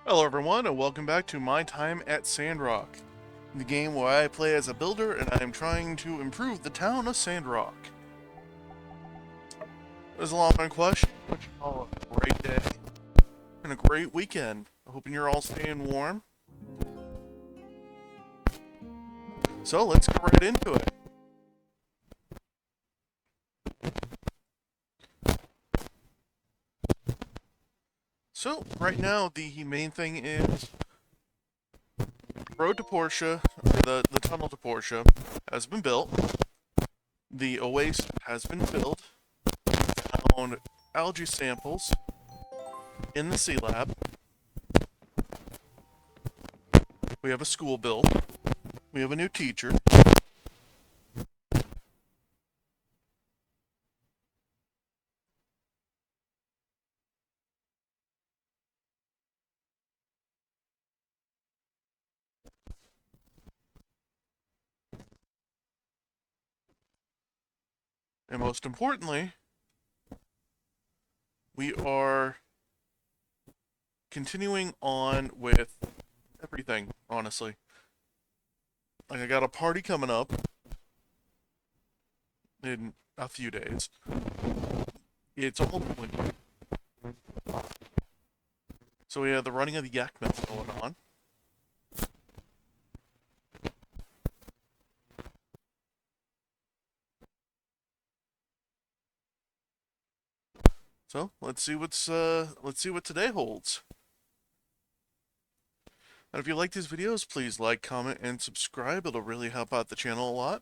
Hello everyone, and welcome back to my time at Sandrock, the game where I play as a builder and I am trying to improve the town of Sandrock. This is LlamaInQuestion. Wish you all a great day and a great weekend. Hoping you're all staying warm. So let's get right into it. So right now the main thing is road to Portia, or the tunnel to Portia, has been built. The oasis has been filled. Found algae samples in the sea lab. We have a school built. We have a new teacher. And most importantly, we are continuing on with everything, honestly. Like, I got a party coming up in a few days. It's almost winter. So we have the running of the yak mill going on. So let's see what today holds. And if you like these videos, please like, comment, and subscribe. It'll really help out the channel a lot.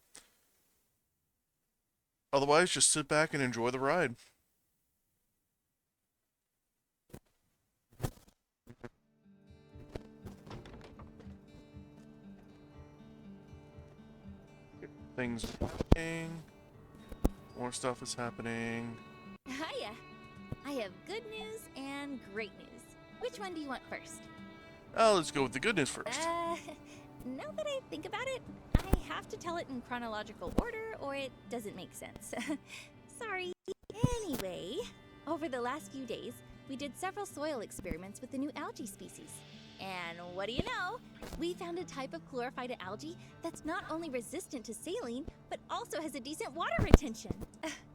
Otherwise, just sit back and enjoy the ride. Things are happening. More stuff is happening. Hiya! I have good news and great news. Which one do you want first? Let's go with the good news first. Now that I think about it, I have to tell it in chronological order or it doesn't make sense. Sorry. Anyway, over the last few days, we did several soil experiments with the new algae species. And what do you know? We found a type of chlorophyte algae that's not only resistant to saline, but also has a decent water retention.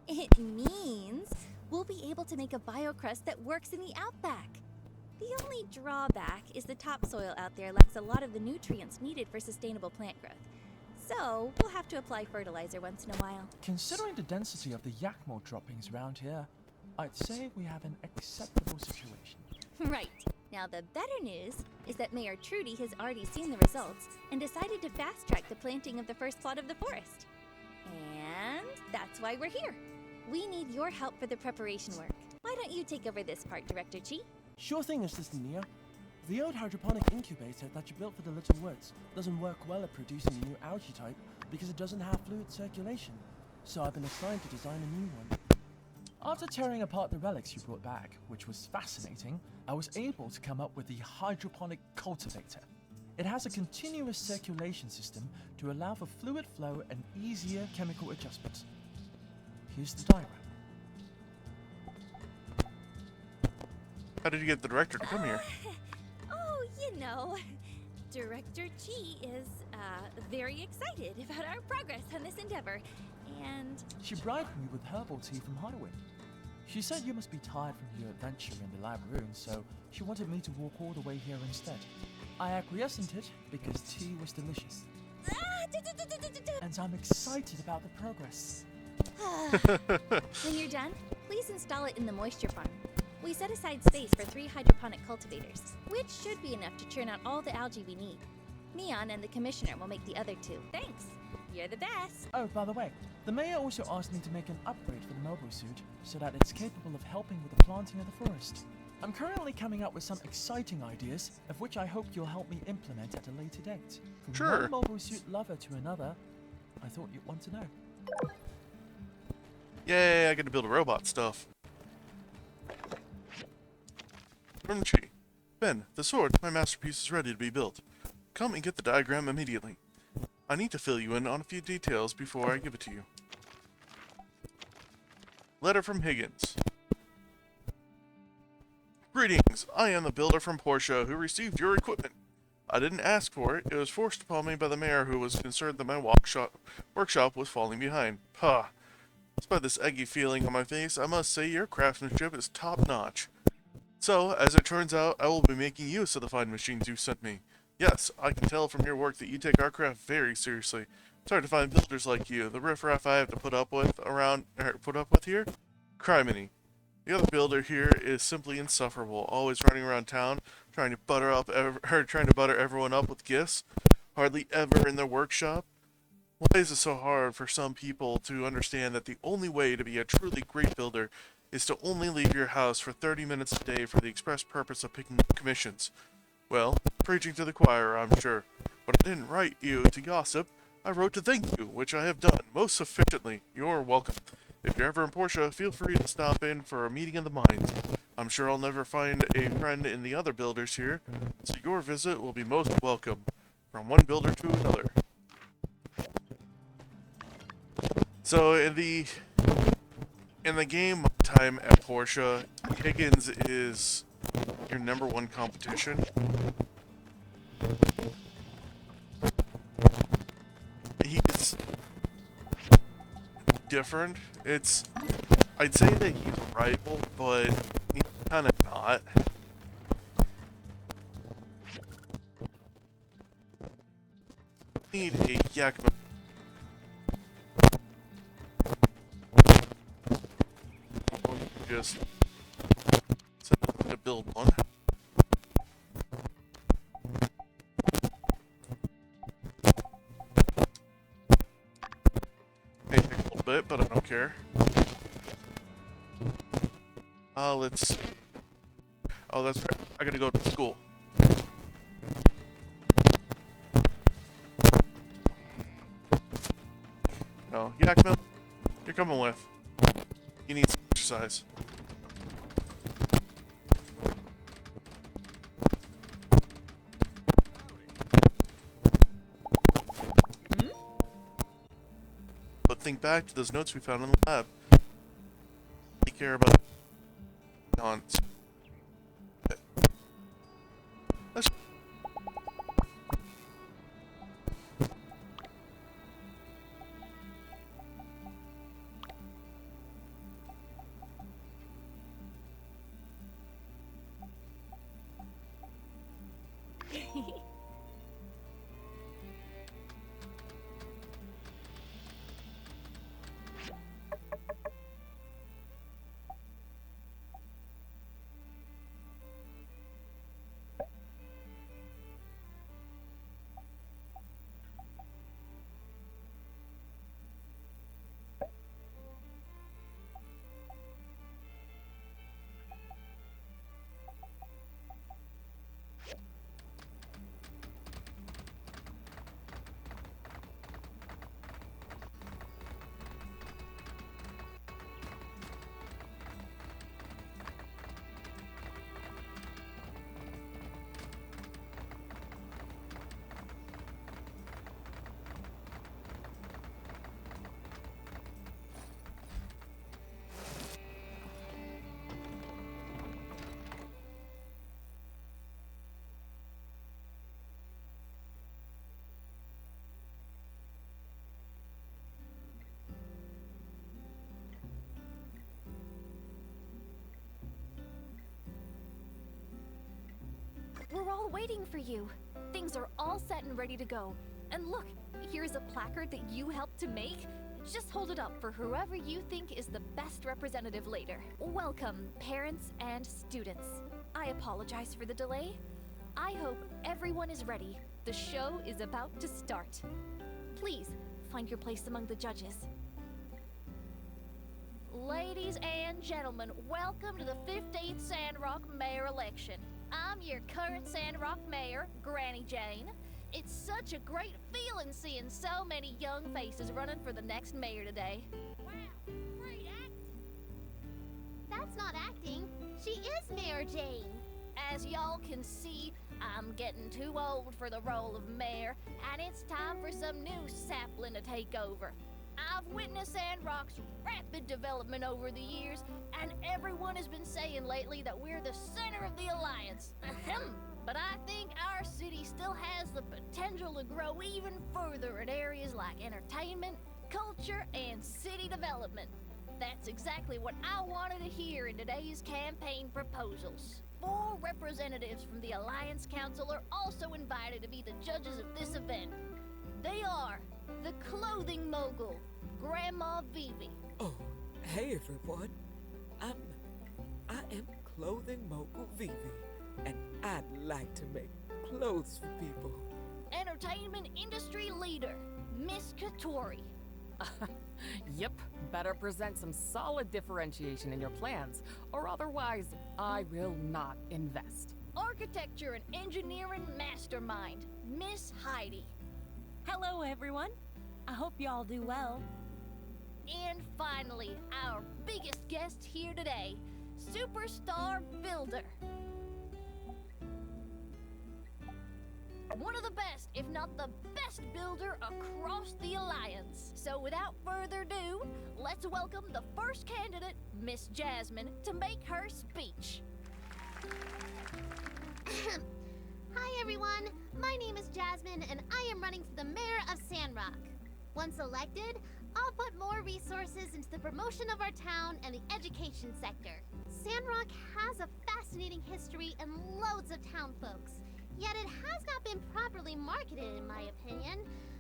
It means we'll be able to make a biocrust that works in the outback. The only drawback is the topsoil out there lacks a lot of the nutrients needed for sustainable plant growth. So we'll have to apply fertilizer once in a while. Considering the density of the yakmo droppings around here, I'd say we have an acceptable situation. Right. Now the better news is that Mayor Trudy has already seen the results and decided to fast-track the planting of the first plot of the forest. And that's why we're here. We need your help for the preparation work. Why don't you take over this part, Director Chi? Sure thing, Assistant Nia. The old hydroponic incubator that you built for the Little Woods doesn't work well at producing a new algae type because it doesn't have fluid circulation. So I've been assigned to design a new one. After tearing apart the relics you brought back, which was fascinating, I was able to come up with the hydroponic cultivator. It has a continuous circulation system to allow for fluid flow and easier chemical adjustments. Here's the diagram. How did you get the director to come here? Oh, you know, Director Chi is very excited about our progress on this endeavor, and She bribed me with herbal tea from Highwind. She said you must be tired from your adventure in the lab room, so she wanted me to walk all the way here instead. I acquiesced it because tea was delicious. And I'm excited about the progress. when you're done, please install it in the moisture farm. We set aside space for 3 hydroponic cultivators, which should be enough to churn out all the algae we need. Neon and the commissioner will make the other 2. Thanks. You're the best. Oh, by the way, the mayor also asked me to make an upgrade for the mobile suit so that it's capable of helping with the planting of the forest. I'm currently coming up with some exciting ideas, of which I hope you'll help me implement at a later date. From Sure. one mobile suit lover to another, I thought you'd want to know. Yay, I get to build a robot stuff. Chi. Ben, the sword, my masterpiece, is ready to be built. Come and get the diagram immediately. I need to fill you in on a few details before I give it to you. Letter from Higgins. Greetings. Greetings. I am the builder from Porsche who received your equipment. I didn't ask for it. It was forced upon me by the mayor, who was concerned that my workshop was falling behind. Pah. Despite this eggy feeling on my face, I must say your craftsmanship is top-notch. So, as it turns out, I will be making use of the fine machines you sent me. Yes, I can tell from your work that you take our craft very seriously. It's hard to find builders like you. The riffraff I have to put up with here? Criminy. The other builder here is simply insufferable, always running around town, trying to butter everyone up with gifts, hardly ever in their workshop. Why is it so hard for some people to understand that the only way to be a truly great builder is to only leave your house for 30 minutes a day for the express purpose of picking up commissions? Well, preaching to the choir, I'm sure. But I didn't write you to gossip. I wrote to thank you, which I have done most sufficiently. You're welcome. If you're ever in Portia, feel free to stop in for a meeting of the minds. I'm sure I'll never find a friend in the other builders here, so your visit will be most welcome. From one builder to another. So in the game time at Porsche, Higgins is your #1 competition. He's different. I'd say that he's a rival, but he's kind of not. Need a Yakima. Just set up to build one. May take a little bit, but I don't care. Let's. Oh, that's right. I gotta go to school. No, Yakima, you're coming with. You need some exercise. But think back to those notes we found in the lab. Take care about nonsense. Let's We're all waiting for you. Things are all set and ready to go. And look, here's a placard that you helped to make. Just hold it up for whoever you think is the best representative later. Welcome, parents and students. I apologize for the delay. I hope everyone is ready. The show is about to start. Please, find your place among the judges. Ladies and gentlemen, welcome to the 15th Sandrock Mayor election. I'm your current Sandrock Mayor, Granny Jane. It's such a great feeling seeing so many young faces running for the next mayor today. Wow, great acting. That's not acting. She is Mayor Jane. As y'all can see, I'm getting too old for the role of mayor, and it's time for some new sapling to take over. I I've witnessed Sandrock's rapid development over the years, and everyone has been saying lately that we're the center of the Alliance. Ahem. But I think our city still has the potential to grow even further in areas like entertainment, culture, and city development. That's exactly what I wanted to hear in today's campaign proposals. 4 representatives from the Alliance Council are also invited to be the judges of this event. They are the clothing mogul, Grandma Vivi. Oh, hey everyone. I am clothing mogul Vivi, and I'd like to make clothes for people. Entertainment industry leader, Miss Katori. Yep, better present some solid differentiation in your plans, or otherwise, I will not invest. Architecture and engineering mastermind, Miss Heidi. Hello, everyone. I hope y'all do well. And finally, our biggest guest here today, Superstar Builder. One of the best, if not the best builder across the Alliance. So without further ado, let's welcome the first candidate, Miss Jasmine, to make her speech. Hi everyone, my name is Jasmine and I am running for the mayor of Sandrock. Once elected, I'll put more resources into the promotion of our town and the education sector. Sandrock has a fascinating history and loads of town folks, yet it has not been properly marketed in my opinion.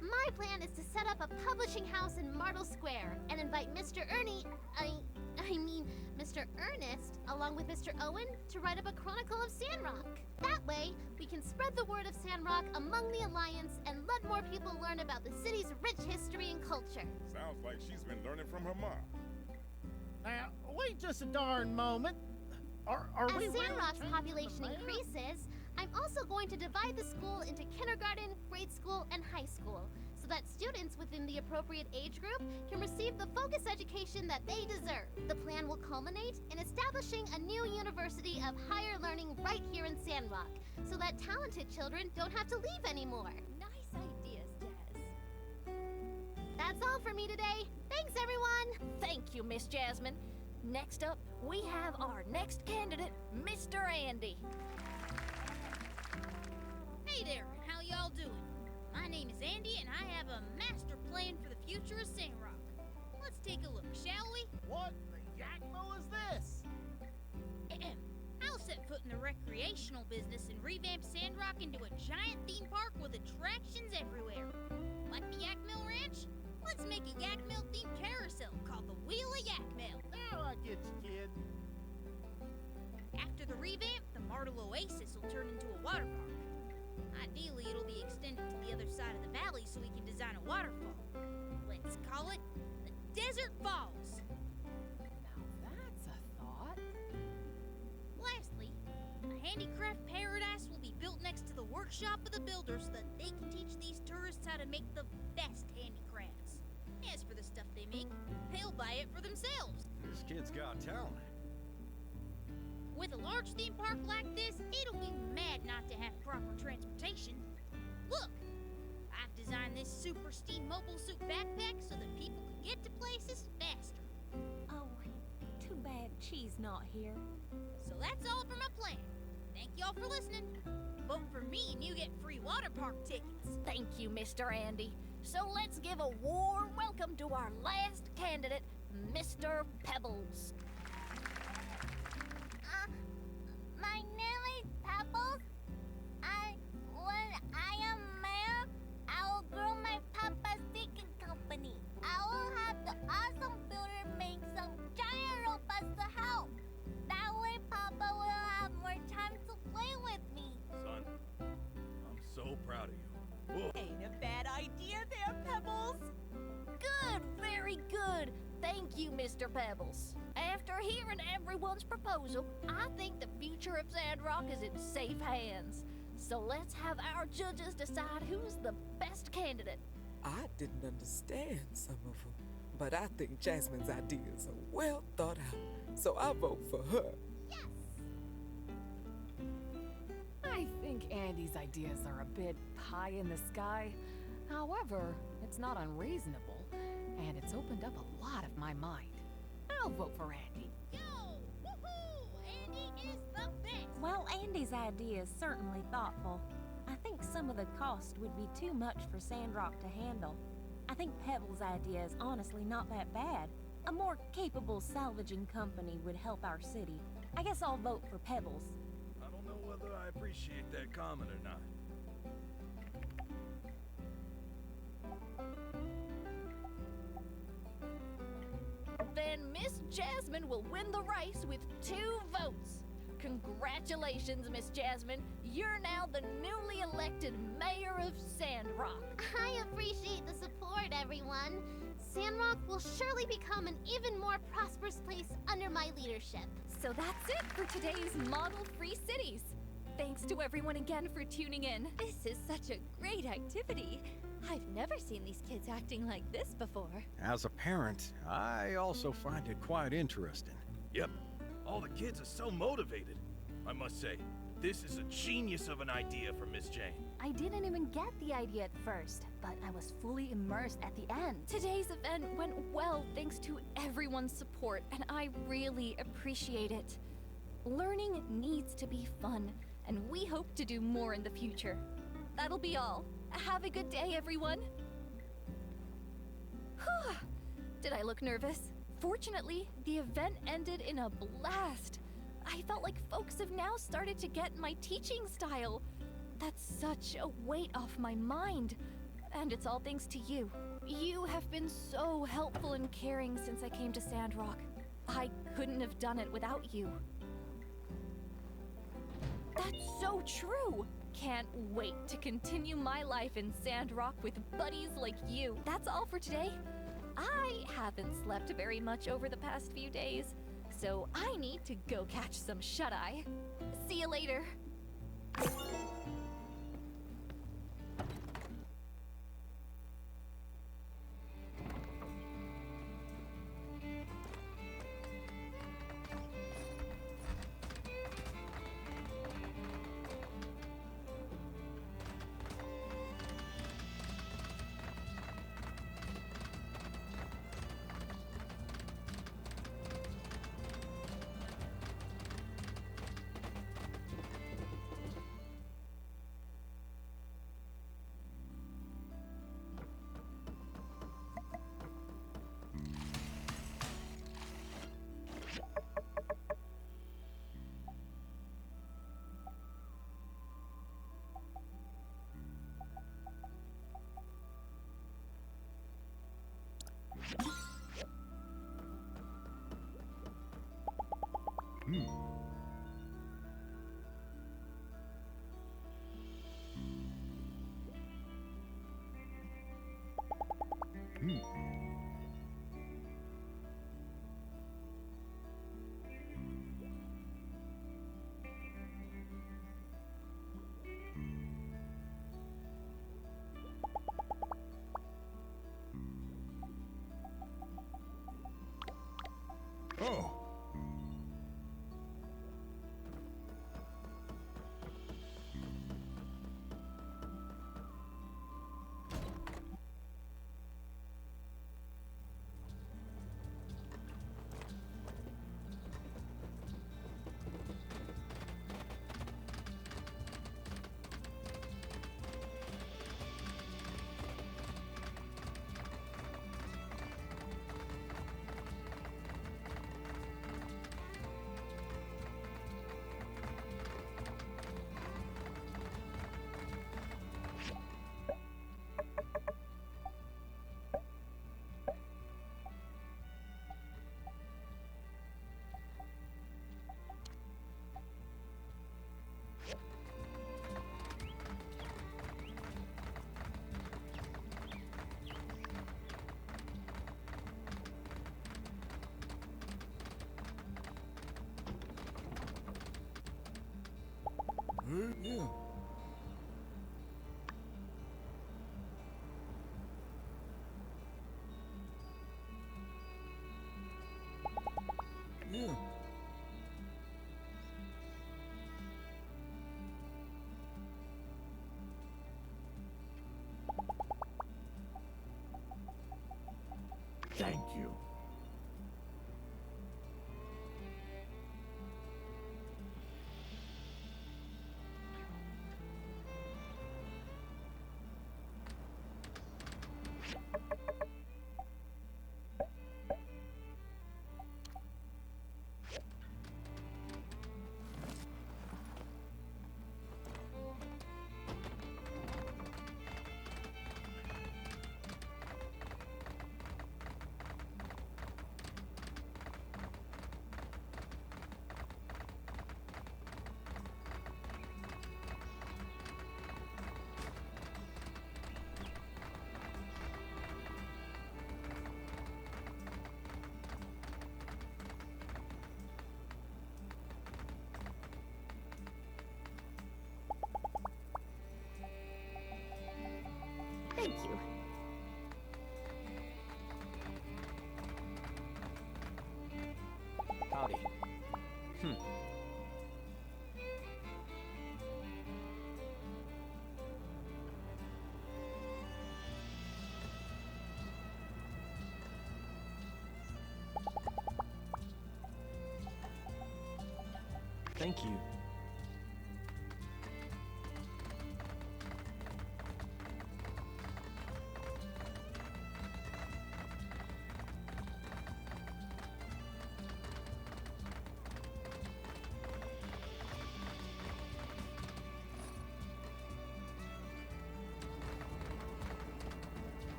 My plan is to set up a publishing house in Martle Square and invite Mr. Mr. Ernest, along with Mr. Owen, to write up a chronicle of Sandrock. That way, we can spread the word of Sandrock among the Alliance and let more people learn about the city's rich history and culture. Sounds like she's been learning from her mom. Now, wait just a darn moment. Are As we Sandrock's really population changing the mayor? increases, I'm also going to divide the school into kindergarten, grade school, and high school, so that students within the appropriate age group can receive the focused education that they deserve. The plan will culminate in establishing a new university of higher learning right here in Sandrock, so that talented children don't have to leave anymore. Nice ideas, Jazz. That's all for me today. Thanks, everyone! Thank you, Miss Jasmine. Next up, we have our next candidate, Mr. Andy. Hey there, how y'all doing? My name is Andy and I have a master plan for the future of Sandrock. Let's take a look, shall we? What the yakmo is this? Ahem. I'll set foot in the recreational business and revamp Sandrock into a giant theme park with attractions everywhere. Like the Yak Mill Ranch? Let's make a Yak Mill themed carousel called the Wheel of Yak Mill. Oh, I get you, kid. After the revamp, the Martle Oasis will turn into a water park. Ideally, it'll be extended to the other side of the valley so we can design a waterfall. Let's call it the Desert Falls. Now that's a thought. Lastly, a handicraft paradise will be built next to the workshop of the builder so that they can teach these tourists how to make the best handicrafts. As for the stuff they make, they'll buy it for themselves. This kid's got talent. With a large theme park like this, it'll be mad not to have proper transportation. Look, I've designed this super steam mobile suit backpack so that people can get to places faster. Oh, too bad she's not here. So that's all for my plan. Thank y'all for listening. Vote for me and you get free water park tickets. Thank you, Mr. Andy. So let's give a warm welcome to our last candidate, Mr. Pebbles. My name is Pebbles. When I am mayor, I will grow my Papa's Baking Company. I will have the awesome builder make some giant robots to help. That way Papa will have more time to play with me. Son, I'm so proud of you. Whoa. Ain't a bad idea there, Pebbles. Good, very good. Thank you, Mr. Pebbles. After hearing everyone's proposal, I think the future of Sandrock is in safe hands. So let's have our judges decide who's the best candidate. I didn't understand some of them, but I think Jasmine's ideas are well thought out, so I vote for her. Yes! I think Andy's ideas are a bit pie in the sky. However, it It's not unreasonable, and it's opened up a lot of my mind. I'll vote for Andy. Yo! Woohoo! Andy is the best! Well, Andy's idea is certainly thoughtful. I think some of the cost would be too much for Sandrock to handle. I think Pebble's idea is honestly not that bad. A more capable salvaging company would help our city. I guess I'll vote for Pebbles. I don't know whether I appreciate that comment or not. Then Miss Jasmine will win the race with 2 votes. Congratulations, Miss Jasmine. You're now the newly elected mayor of Sandrock. I appreciate the support, everyone. Sandrock will surely become an even more prosperous place under my leadership. So that's it for today's Model Free Cities. Thanks to everyone again for tuning in. This is such a great activity. I've never seen these kids acting like this before. As a parent, I also find it quite interesting. Yep, all the kids are so motivated. I must say, this is a genius of an idea for Miss Jane. I didn't even get the idea at first, but I was fully immersed at the end. Today's event went well thanks to everyone's support, and I really appreciate it. Learning needs to be fun, and we hope to do more in the future. That'll be all. Have a good day, everyone. Whew. Did I look nervous? Fortunately, the event ended in a blast. I felt like folks have now started to get my teaching style. That's such a weight off my mind. And it's all thanks to you. You have been so helpful and caring since I came to Sandrock. I couldn't have done it without you. That's so true! Can't wait to continue my life in Sandrock with buddies like you. That's all for today. I haven't slept very much over the past few days, so I need to go catch some shut-eye. See you later. Oh. Yeah. Yeah. Thank you. Thank you. Howdy. Thank you.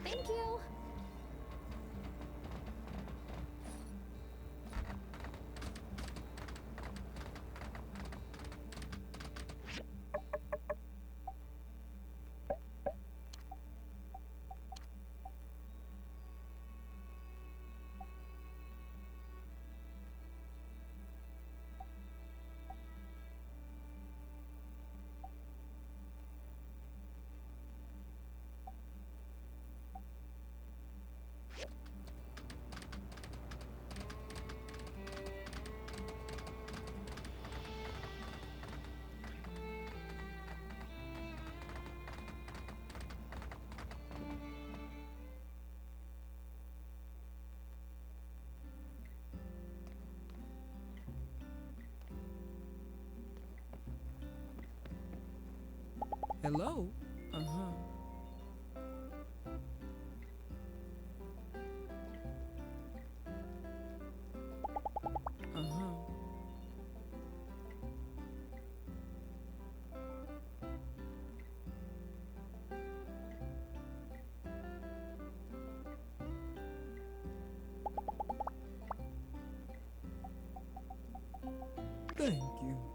Thank you. Hello? Thank you.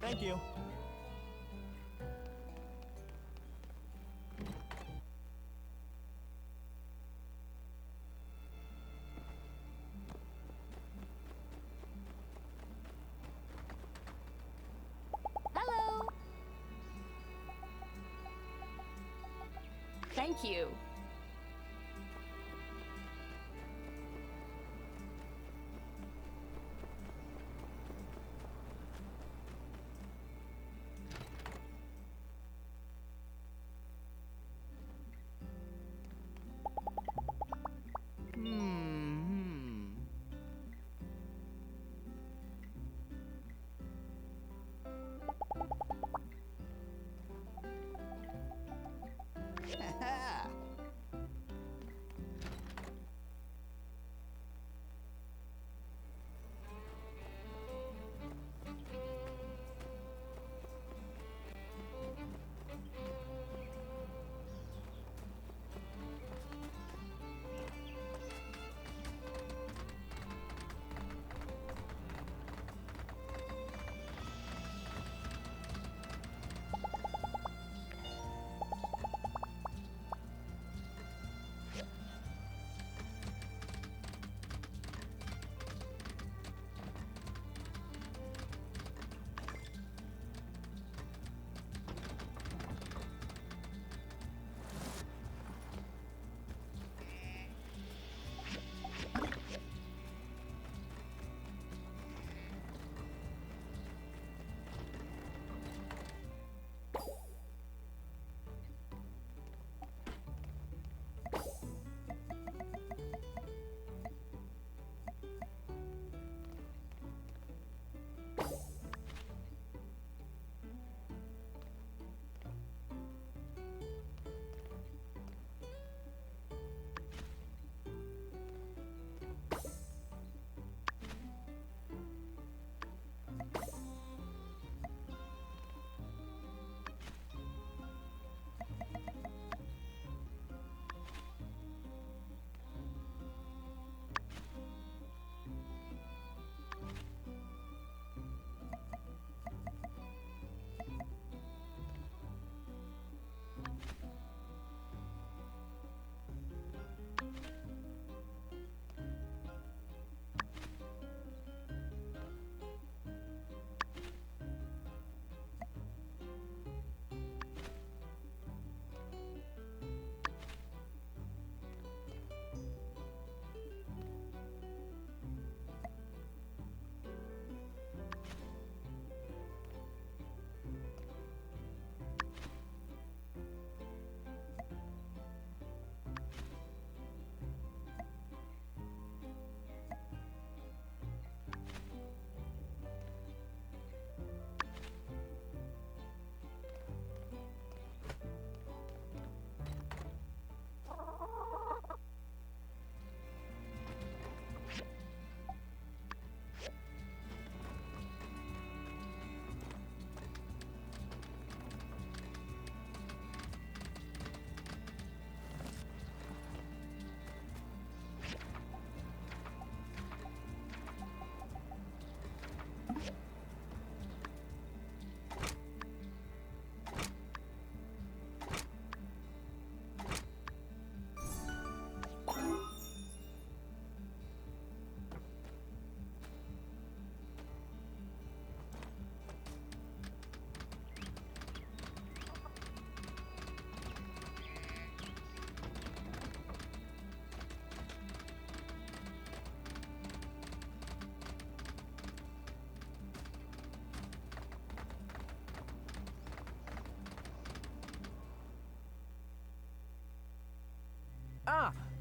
Thank you. Thank you.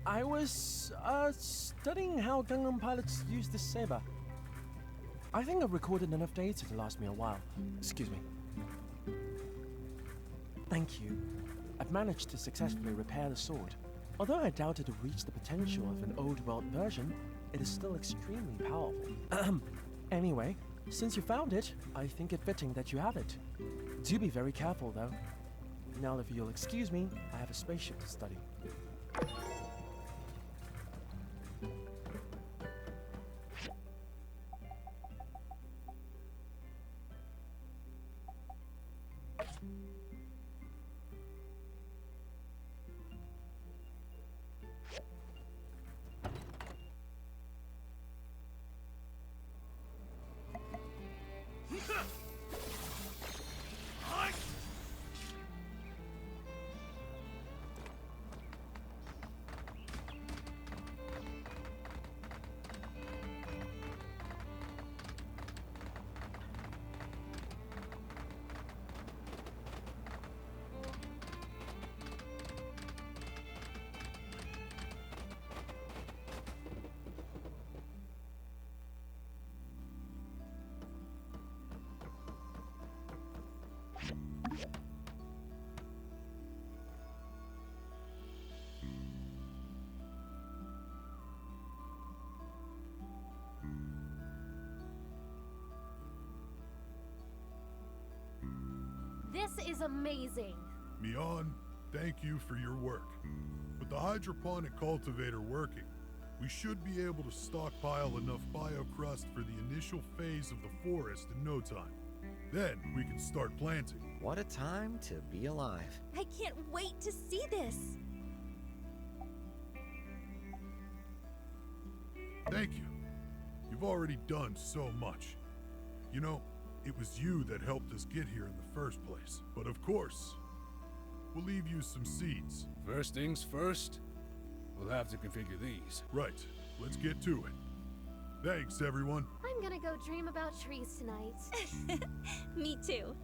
I was studying how Gangnam pilots use this saber. I think I've recorded enough data to last me a while. Excuse me. Thank you. I've managed to successfully repair the sword. Although I doubt it'll reach the potential of an old world version, it is still extremely powerful. Anyway, since you found it, I think it fitting that you have it. Do be very careful though. Now if you'll excuse me, I have a spaceship to study. This is amazing. Mion, thank you for your work. With the hydroponic cultivator working, we should be able to stockpile enough biocrust for the initial phase of the forest in no time. Then we can start planting. What a time to be alive. I can't wait to see this. Thank you. You've already done so much. You know, it was you that helped us get here in the first place. But of course, we'll leave you some seeds. First things first, we'll have to configure these. Right. Let's get to it. Thanks, everyone. I'm gonna go dream about trees tonight. Me too.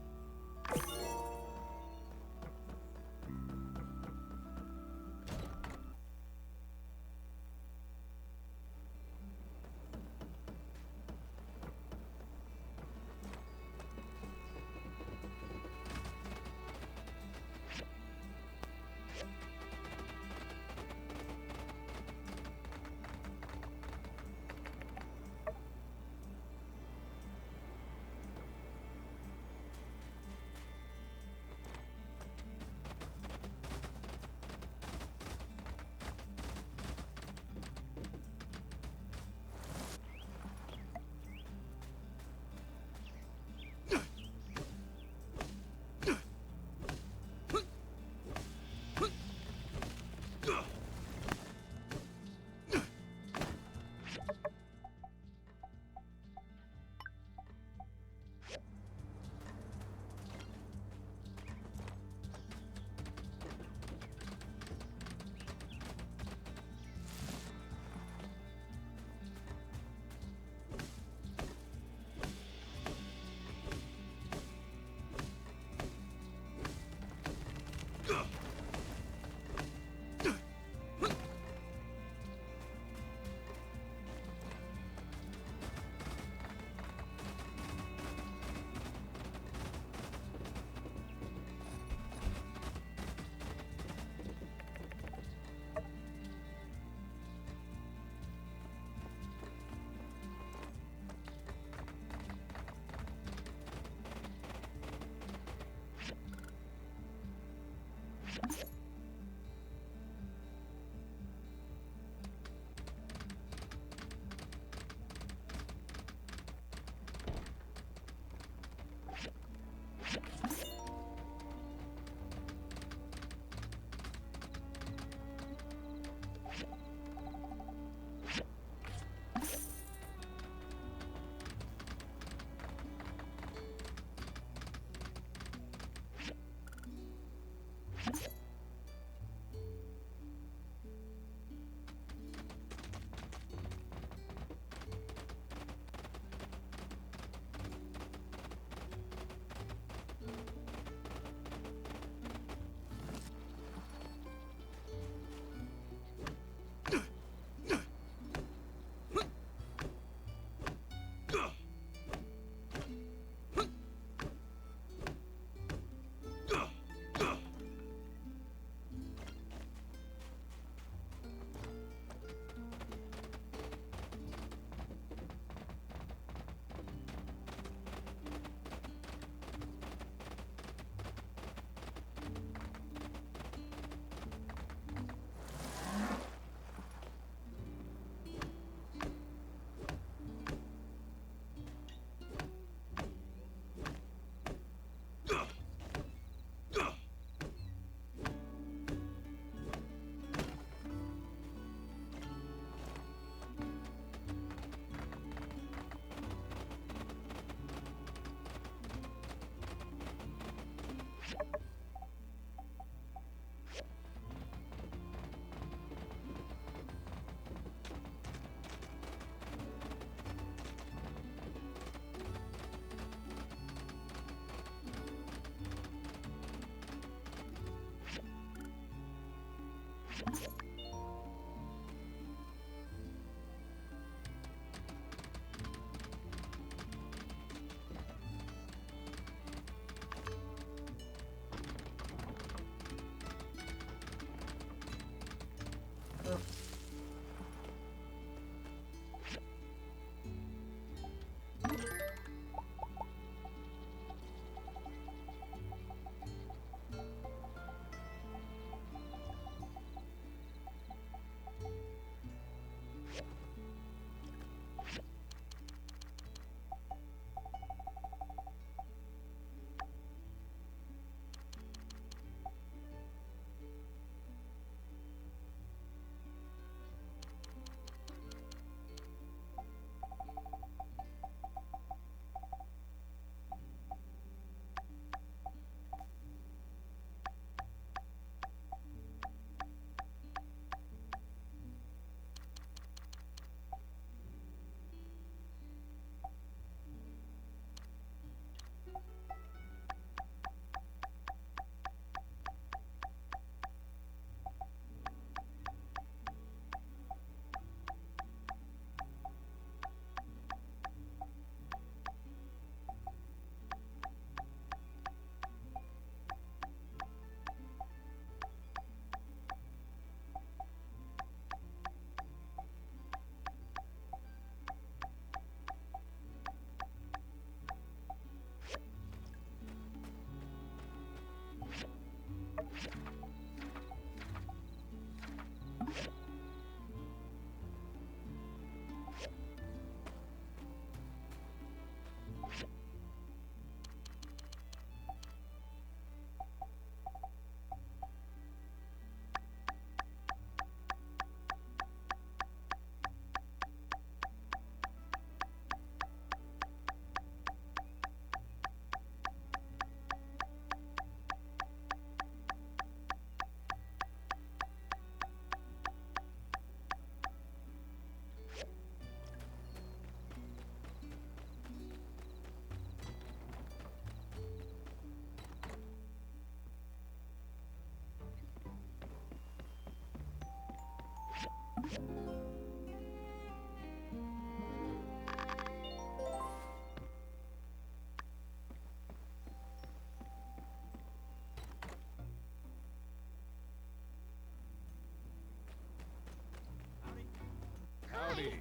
Howdy.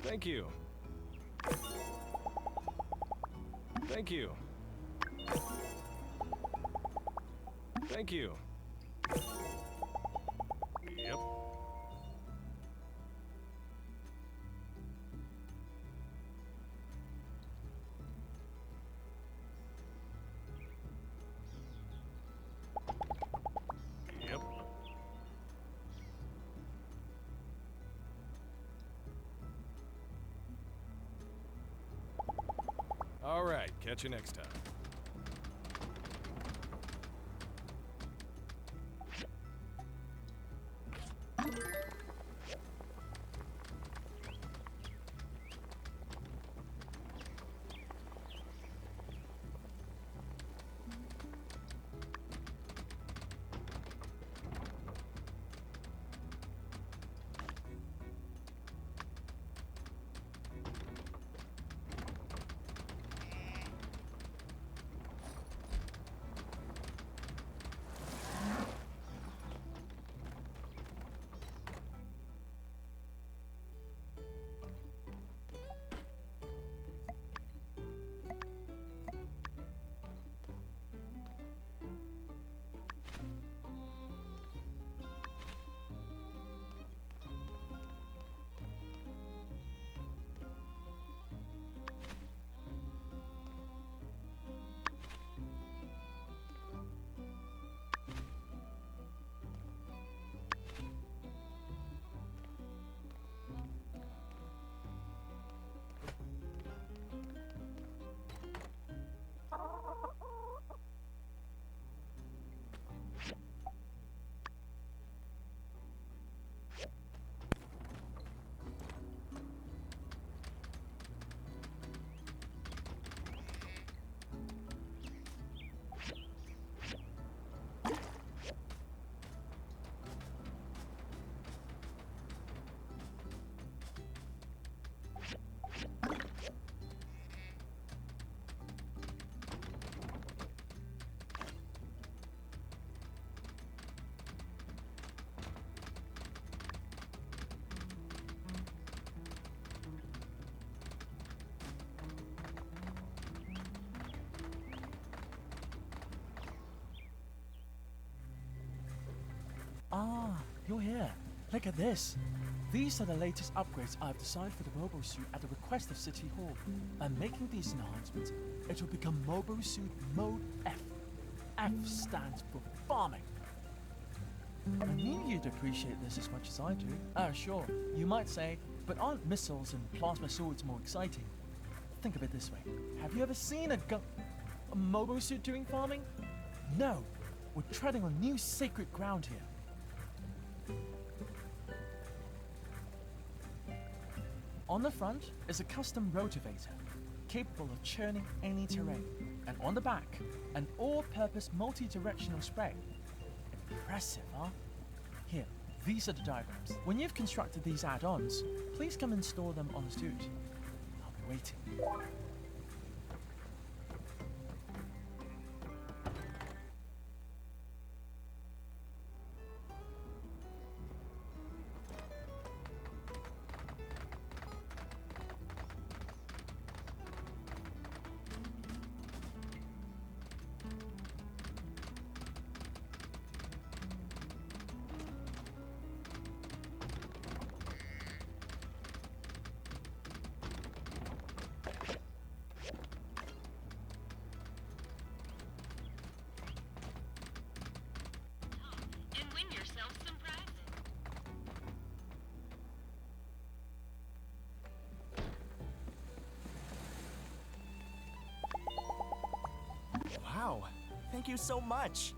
Thank you. Thank you. Thank you. Yep. Yep. All right, catch you next time. Ah, you're here. Look at this. These are the latest upgrades I've designed for the Mobile Suit at the request of City Hall. By making these enhancements, it will become Mobile Suit Mode F. F stands for farming. I knew you'd appreciate this as much as I do. Sure, you might say, but aren't missiles and plasma swords more exciting? Think of it this way. Have you ever seen a Mobile Suit doing farming? No, we're treading on new sacred ground here. On the front is a custom rotavator, capable of churning any terrain, and on the back, an all-purpose multi-directional spray. Impressive, huh? Here, these are the diagrams. When you've constructed these add-ons, please come and store them on the suit. I'll be waiting. Thank you so much.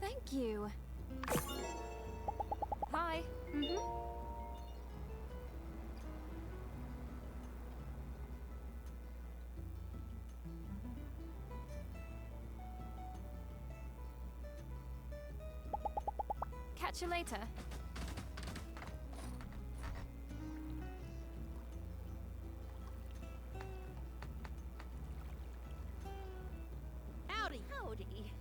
Thank you. Hi. Catch you later. Howdy. Howdy.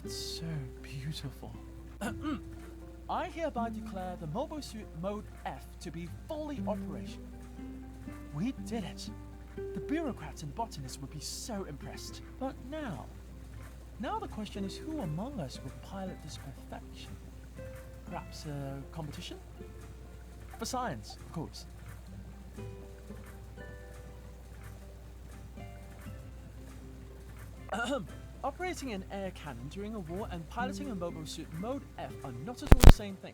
It's so beautiful. I hereby declare the mobile suit Mode F to be fully operational. We did it. The bureaucrats and botanists would be so impressed. But now the question is, who among us will pilot this perfection? Perhaps a competition? For science, of course. Operating an air cannon during a war and piloting a mobile suit Mode F are not at all the same thing.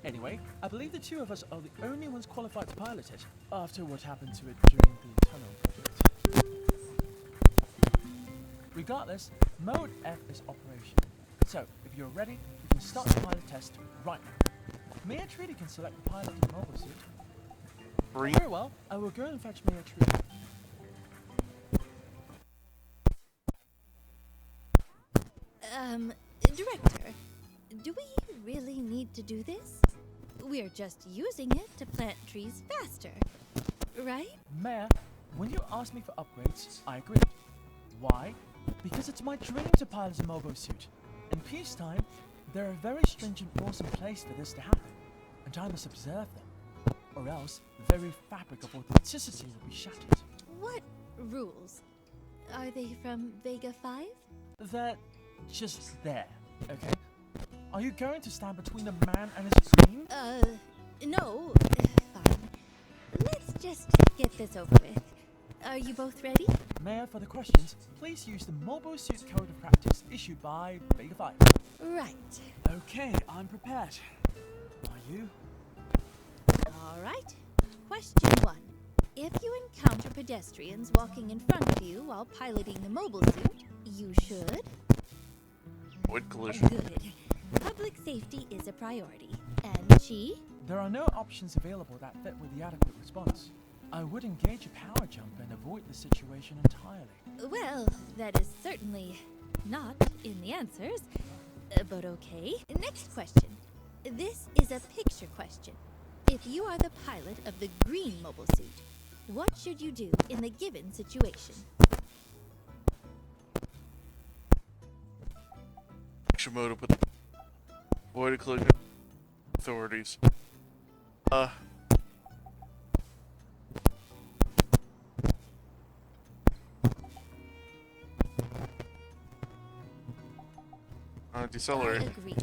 Anyway, I believe the two of us are the only ones qualified to pilot it, after what happened to it during the tunnel project. Regardless, Mode F is operational. So, if you're ready, we can start the pilot test right now. Mayor Treaty can select the pilot of the mobile suit. Very well, I will go and fetch Mayor Treaty. Director, do we really need to do this? We're just using it to plant trees faster, right? Mayor, when you asked me for upgrades, I agreed. Why? Because it's my dream to pilot a mobile suit. In peacetime, there are very stringent rules in place for this to happen, and I must observe them, or else the very fabric of authenticity will be shattered. What rules? Are they from Vega 5? They're just there, okay? Are you going to stand between the man and his dream? No. Fine. Let's just get this over with. Are you both ready? Mayor, for the questions, please use the Mobile Suit Code of Practice issued by Vega 5. Right. Okay, I'm prepared. Are you? All right. Question 1. If you encounter pedestrians walking in front of you while piloting the mobile suit, you should... Avoid collision. Good. Public safety is a priority. And Chi? There are no options available that fit with the adequate response. I would engage a power jump and avoid the situation entirely. Well, that is certainly not in the answers, but okay. Next question. This is a picture question. If you are the pilot of the green mobile suit, what should you do in the given situation? Action mode with avoid a collision. Authorities. Decelerate. I agree.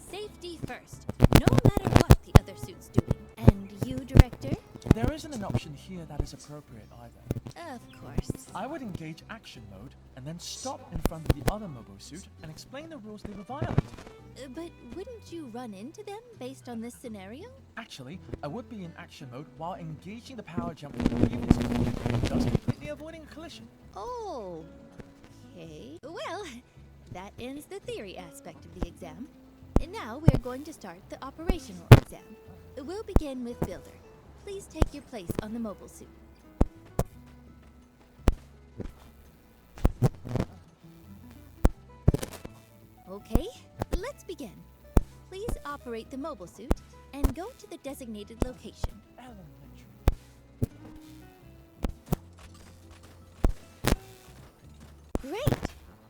Safety first, no matter what the other suit's doing. And you, Director? There isn't an option here that is appropriate either. Of course. I would engage action mode and then stop in front of the other mobile suit and explain the rules they were violating. But wouldn't you run into them based on this scenario? Actually, I would be in action mode while engaging the power jump from the previous mode, thus completely avoiding a collision. Oh, okay. Well, that ends the theory aspect of the exam. And now we are going to start the operational exam. We'll begin with Builder. Please take your place on the mobile suit. Okay, let's begin. Please operate the mobile suit and go to the designated location. Great!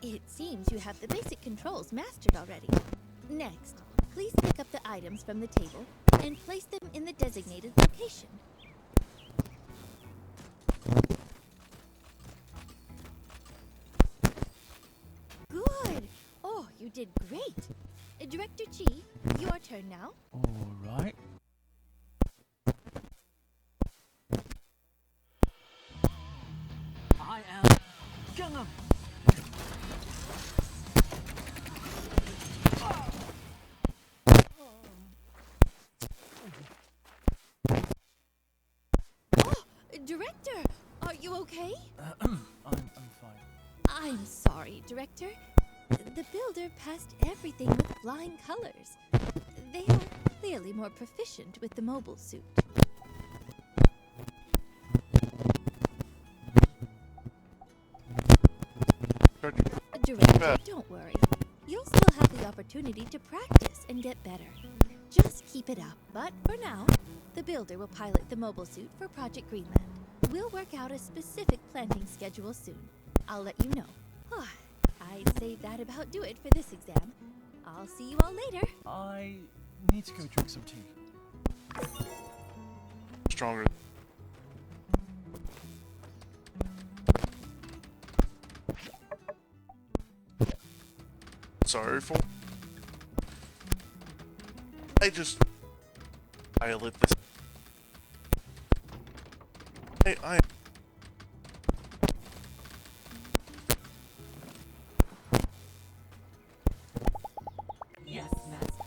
It seems you have the basic controls mastered already. Next, please pick up the items from the table and place them in the designated location. Good! Oh, you did great! Director Chi, your turn now. All right. I am gonna... Oh, Director, are you okay? I'm fine. I'm sorry, Director. The builder passed everything with flying colors. They are clearly more proficient with the mobile suit. Director, don't worry. You'll still have the opportunity to practice and get better. Just keep it up. But for now, the builder will pilot the mobile suit for Project Greenland. We'll work out a specific planting schedule soon. I'll let you know. I'd say that about do it for this exam. I'll see you all later. I need to go drink some tea. Stronger. Sorry for. I lit this. Hey, Yes, master.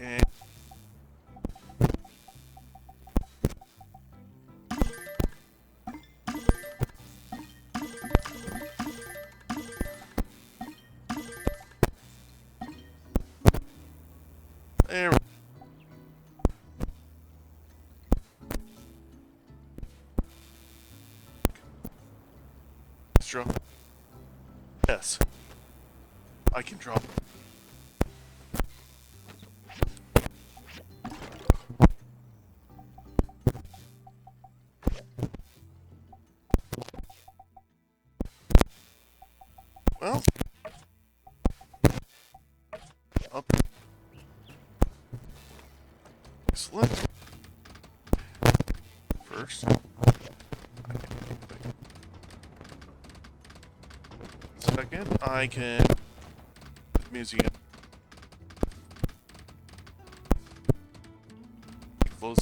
and there. Extra. Yes. I can drop. Well. Up. Excellent. First. Second, I can museum. Close.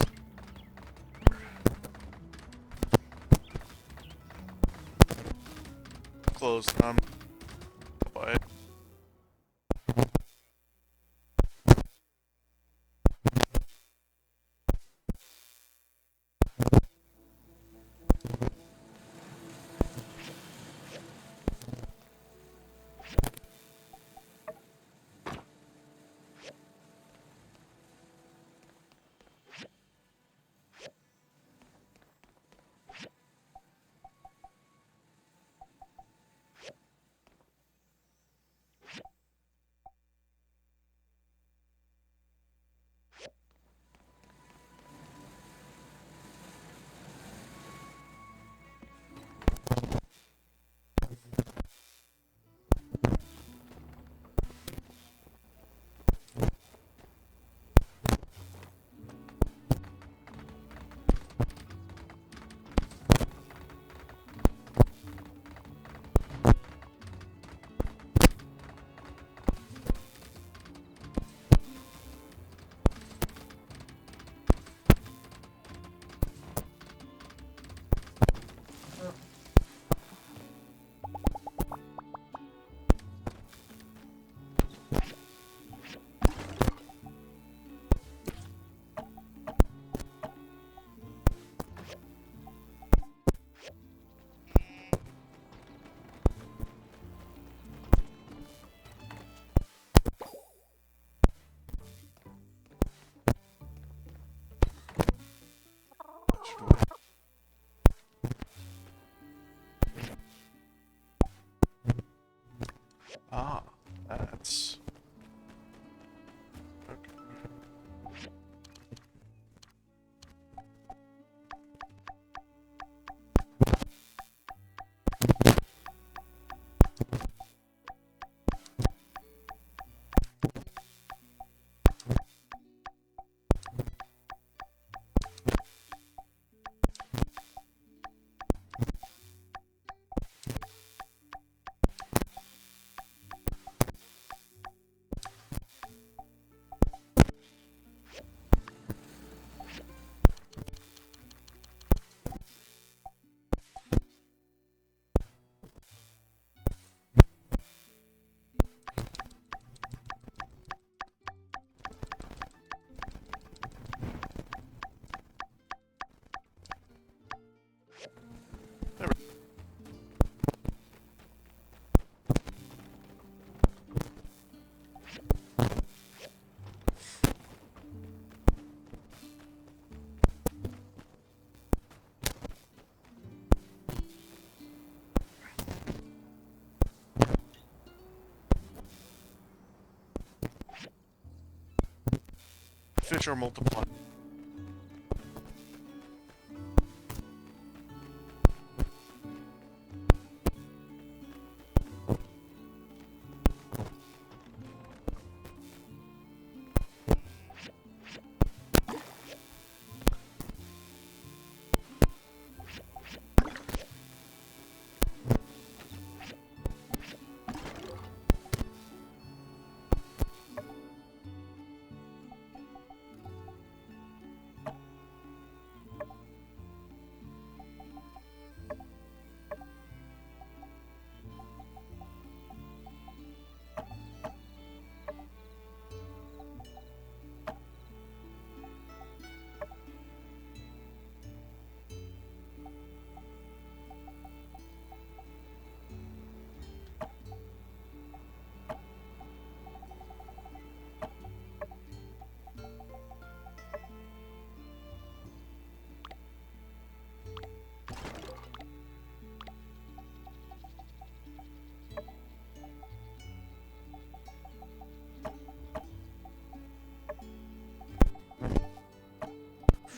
Closed. Quiet. Ah, that's okay. fish are multiplying.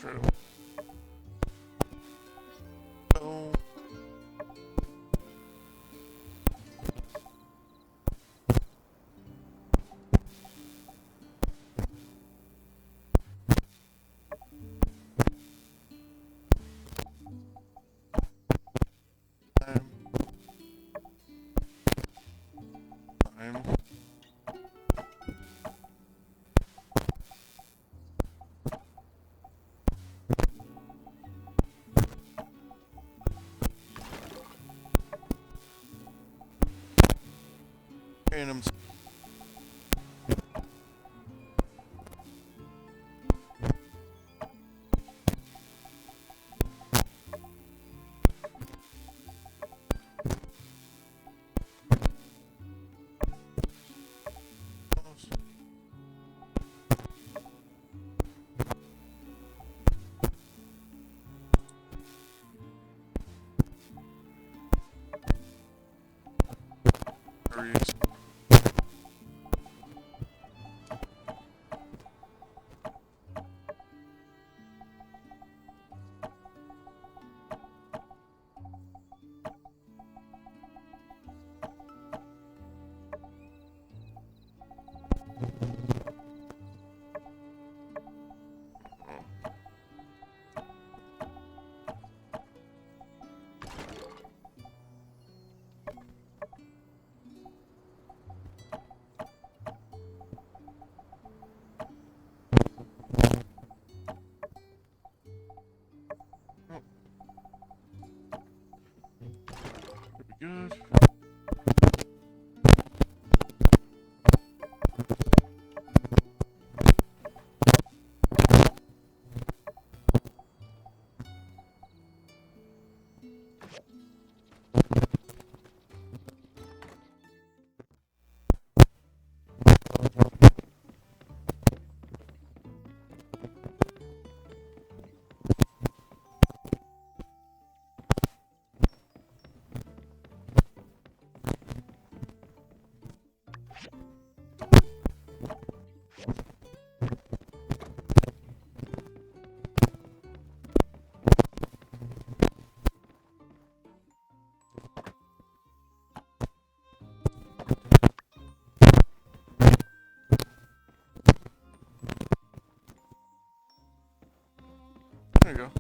True. So... I'm... Random... Berries. Good. There you go.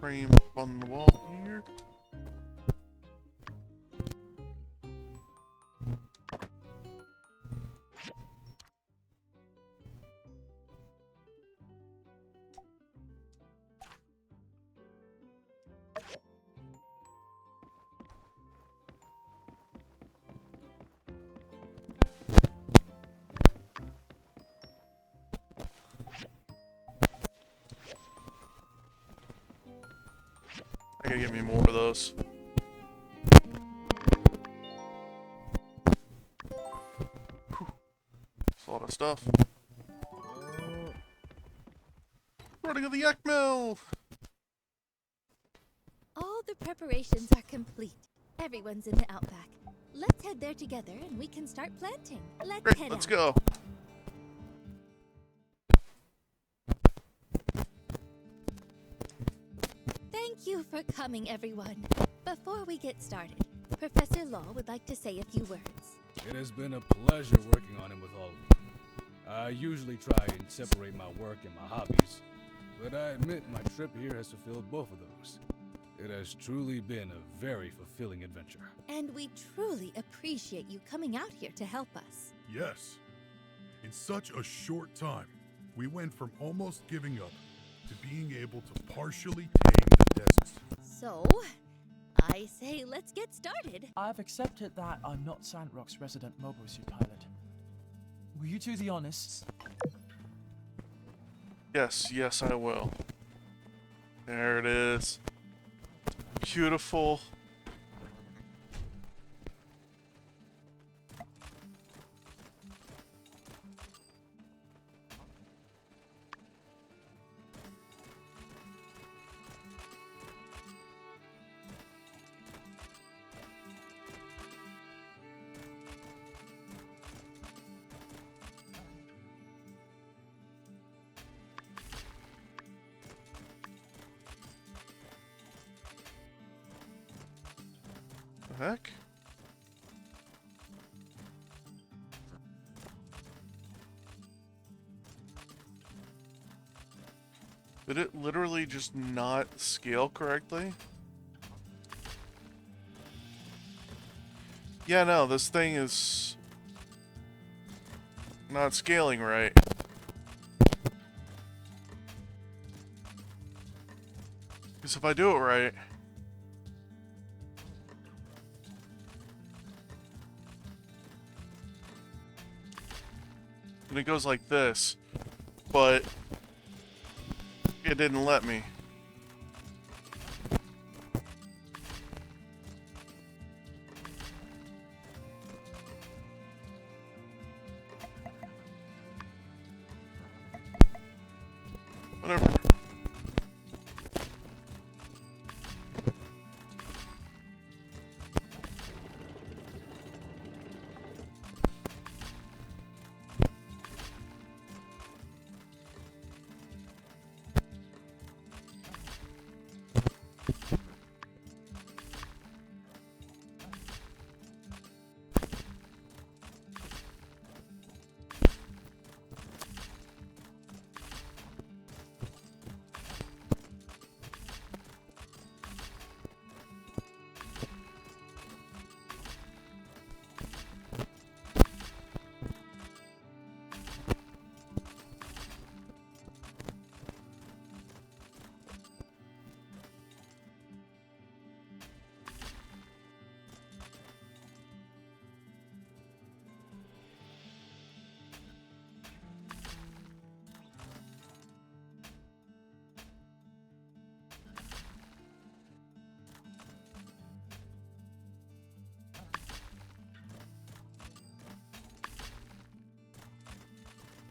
Frame up on the wall here. I gotta get me more of those. Whew. That's a lot of stuff. Running of the yak mill! All the preparations are complete. Everyone's in the outback. Let's head there together and we can start planting. Great, head let's out. go. Thank you for coming, everyone. Before we get started, Professor Law would like to say a few words. It has been a pleasure working on it with all of you. I usually try and separate my work and my hobbies, but I admit my trip here has fulfilled both of those. It has truly been a very fulfilling adventure. And we truly appreciate you coming out here to help us. Yes. In such a short time, we went from almost giving up to being able to partially tame the desert. So, I say let's get started. I've accepted that I'm not Sandrock's resident mobile suit pilot. Will you do the honors? Yes, I will. There it is. Beautiful. The heck? Did it literally just not scale correctly? Yeah, no, this thing is not scaling right. Because if I do it right... and it goes like this, but it didn't let me. Whatever.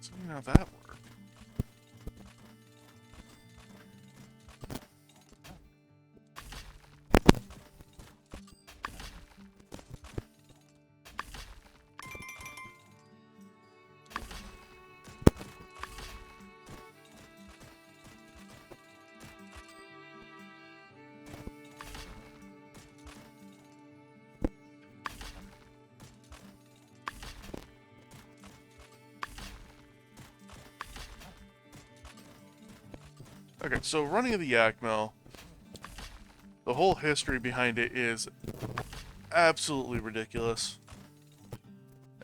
So how that work? Okay, so running of the yak mill, the whole history behind it is absolutely ridiculous,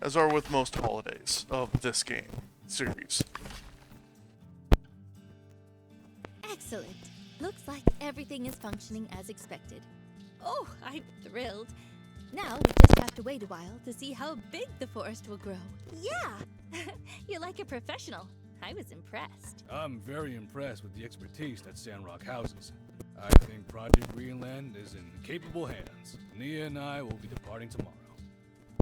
as are with most holidays of this game series. Excellent. Looks like everything is functioning as expected. Oh, I'm thrilled. Now we just have to wait a while to see how big the forest will grow. Yeah! You're like a professional. I was impressed. I'm very impressed with the expertise that Sandrock houses. I think Project Greenland is in capable hands. Nia and I will be departing tomorrow.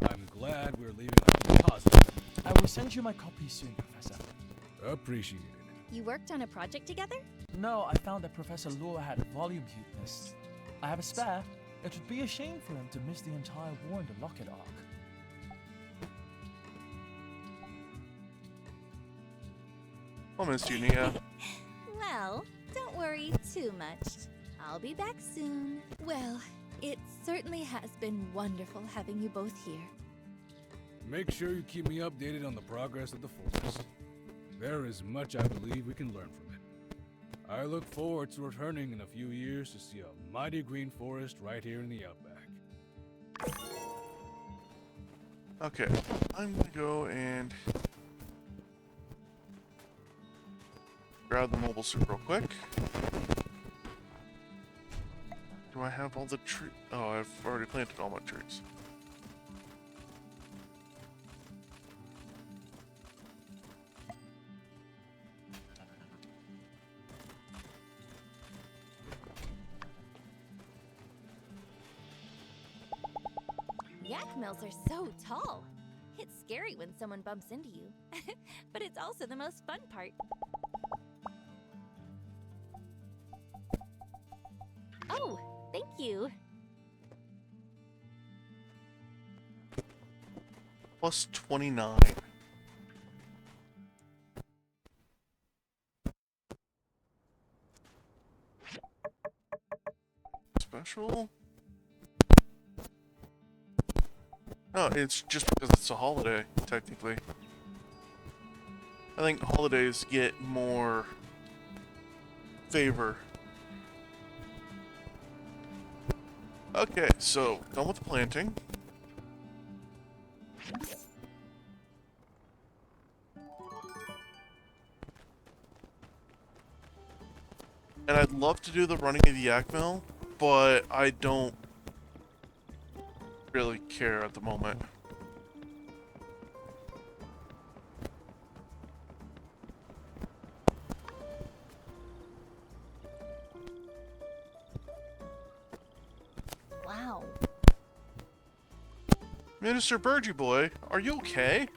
I'm glad we're leaving on a positive. I will send you my copy soon, Professor. Appreciate it. You worked on a project together? No, I found that Professor Lure had a volume cuteness. I have a spare. It would be a shame for him to miss the entire war in the Locket arc. I'll miss you, Nia. Well, don't worry too much. I'll be back soon. Well, it certainly has been wonderful having you both here. Make sure you keep me updated on the progress of the forest. There is much I believe we can learn from it. I look forward to returning in a few years to see a mighty green forest right here in the Outback. Okay, I'm gonna go and grab the mobile suit real quick. Do I have all the trees? Oh, I've already planted all my trees. Yak mills are so tall. It's scary when someone bumps into you, but it's also the most fun part. Oh, thank you. Plus 29. Special? No, it's just because it's a holiday, technically. I think holidays get more favor. Okay, so done with the planting. And I'd love to do the running of the yak mill, but I don't really care at the moment. Wow. Minister Burgy Boy, are you okay?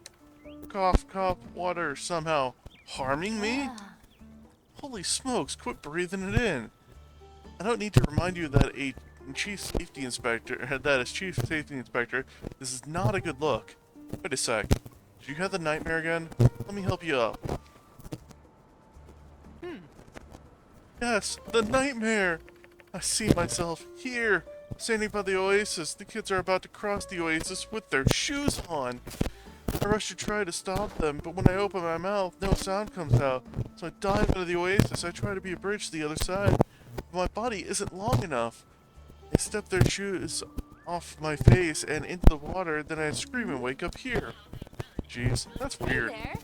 Cough, cough, water somehow harming me? Holy smokes, quit breathing it in. I don't need to remind you that as Chief Safety Inspector, this is not a good look. Wait a sec. Did you have the nightmare again? Let me help you up. Yes, the nightmare! I see myself here, standing by the oasis. The kids are about to cross the oasis with their shoes on. I rush to try to stop them, but when I open my mouth, no sound comes out. So I dive into the oasis. I try to be a bridge to the other side, but my body isn't long enough. They step their shoes off my face and into the water, then I scream and wake up here. Jeez, that's weird. Hey there.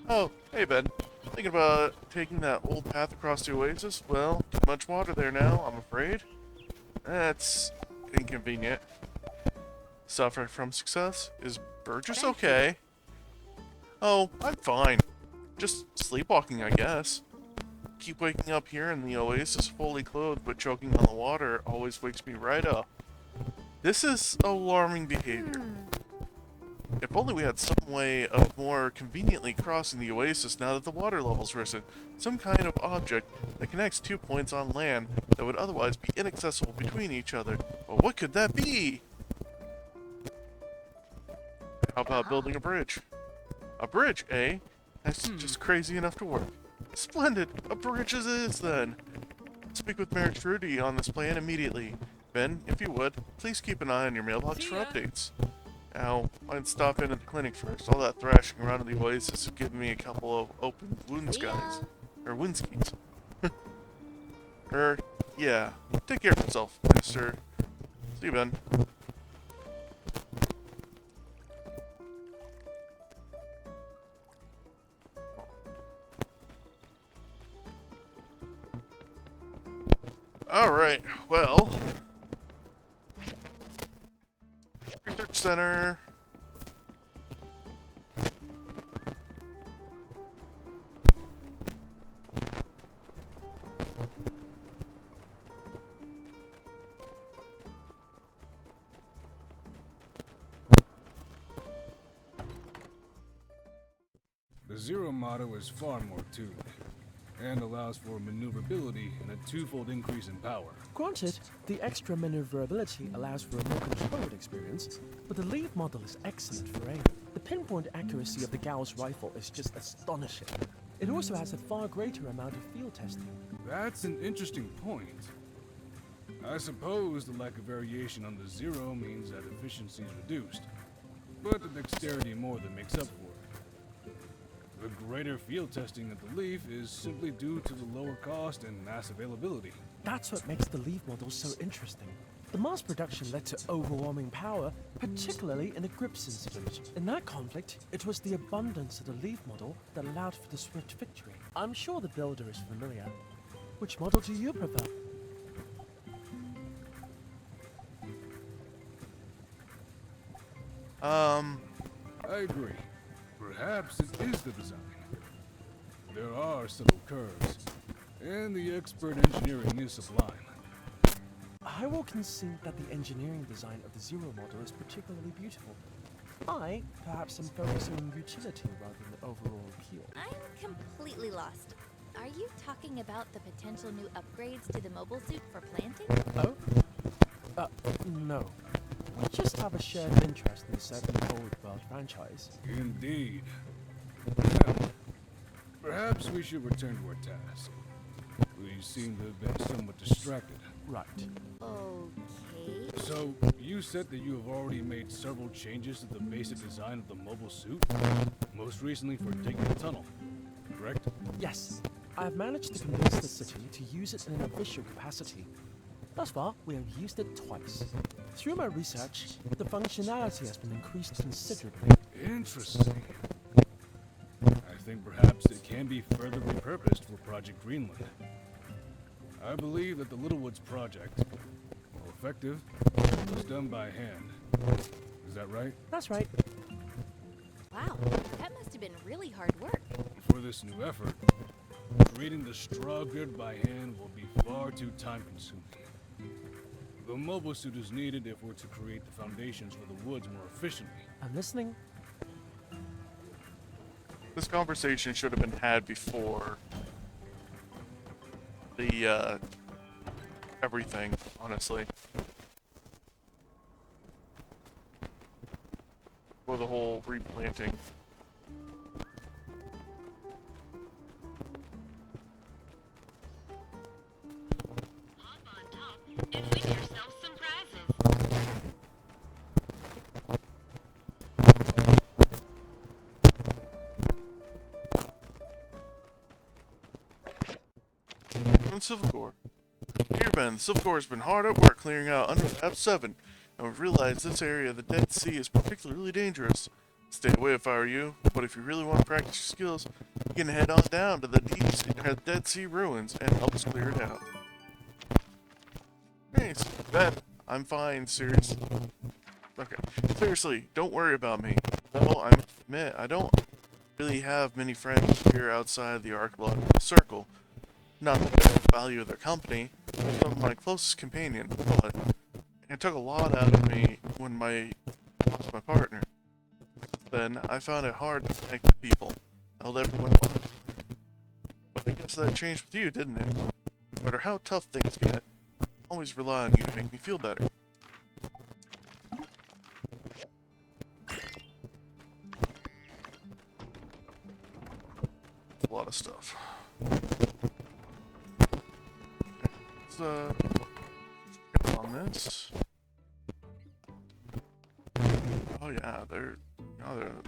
Oh, hey Ben. Thinking about taking that old path across the oasis? Well, too much water there now, I'm afraid. That's inconvenient. Suffering from success? Is Burgess okay? Oh, I'm fine. Just sleepwalking, I guess. Keep waking up here in the oasis fully clothed but choking on the water always wakes me right up. This is alarming behavior. If only we had some way of more conveniently crossing the oasis now that the water level's risen. Some kind of object that connects 2 points on land that would otherwise be inaccessible between each other. But what could that be? How about building a bridge? A bridge, eh? That's just crazy enough to work. Splendid! A bridge it is, then! Speak with Mayor Trudy on this plan immediately. Ben, if you would, please keep an eye on your mailbox for updates. Now, I'd stop in at the clinic first. All that thrashing around in the oasis has given me a couple of open wound skies. Or wind skis. Yeah. Take care of yourself, Minister. See you, Ben. Alright, well... Research Center... The Zero motto is far more to it, and allows for maneuverability and a twofold increase in power. Granted, the extra maneuverability allows for a more controlled experience, but the lead model is excellent for aim. The pinpoint accuracy of the Gauss rifle is just astonishing. It also has a far greater amount of field testing. That's an interesting point. I suppose the lack of variation on the zero means that efficiency is reduced, but the dexterity more than makes up for it. The greater field testing of the Leaf is simply due to the lower cost and mass availability. That's what makes the Leaf model so interesting. The mass production led to overwhelming power, particularly in the Grips incident. In that conflict, it was the abundance of the Leaf model that allowed for the swift victory. I'm sure the builder is familiar. Which model do you prefer? I agree. Perhaps it is the design. There are subtle curves, and the expert engineering is sublime. I will concede that the engineering design of the Zero model is particularly beautiful. I, perhaps, am focusing on utility rather than overall appeal. I'm completely lost. Are you talking about the potential new upgrades to the mobile suit for planting? Oh? No. We just have a shared interest in the Seven Old World franchise. Indeed. Now, perhaps we should return to our task. We seem to have been somewhat distracted. Right. Okay. So, you said that you have already made several changes to the basic design of the mobile suit? Most recently for digging the tunnel, correct? Yes. I have managed to convince the city to use it in an official capacity. Thus far, we have used it twice. Through my research, the functionality has been increased considerably. Interesting. I think perhaps it can be further repurposed for Project Greenland. I believe that the Littlewoods project, while effective, was done by hand. Is that right? That's right. Wow, that must have been really hard work. For this new effort, creating the straw grid by hand will be far too time-consuming. The mobile suit is needed if we're to create the foundations for the woods more efficiently. I'm listening. This conversation should have been had before the, everything, honestly. For the whole replanting. And win yourself some prizes. From Civil Corps. Dear Ben, the Civil Corps has been hard at work clearing out under Lab 7, and we've realized this area of the Dead Sea is particularly dangerous. Stay away if I were you, but if you really want to practice your skills, you can head on down to the Dead Sea ruins and help us clear it out. Thanks, Ben. I'm fine, seriously. Okay, seriously, don't worry about me. Though I admit, I don't really have many friends here outside the archaeological circle. Not that I don't value their company, they're some of my closest companion, but it took a lot out of me when I lost my partner. Then I found it hard to connect with people. I held everyone on. But I guess that changed with you, didn't it? No matter how tough things get, I always rely on you to make me feel better. A lot of stuff. Let's get on this. Oh yeah,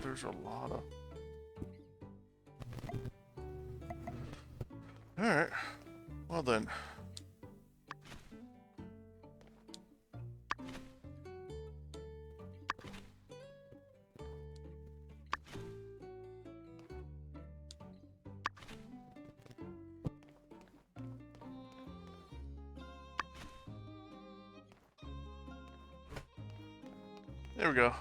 there's a lot of. All right. Well then. There we go.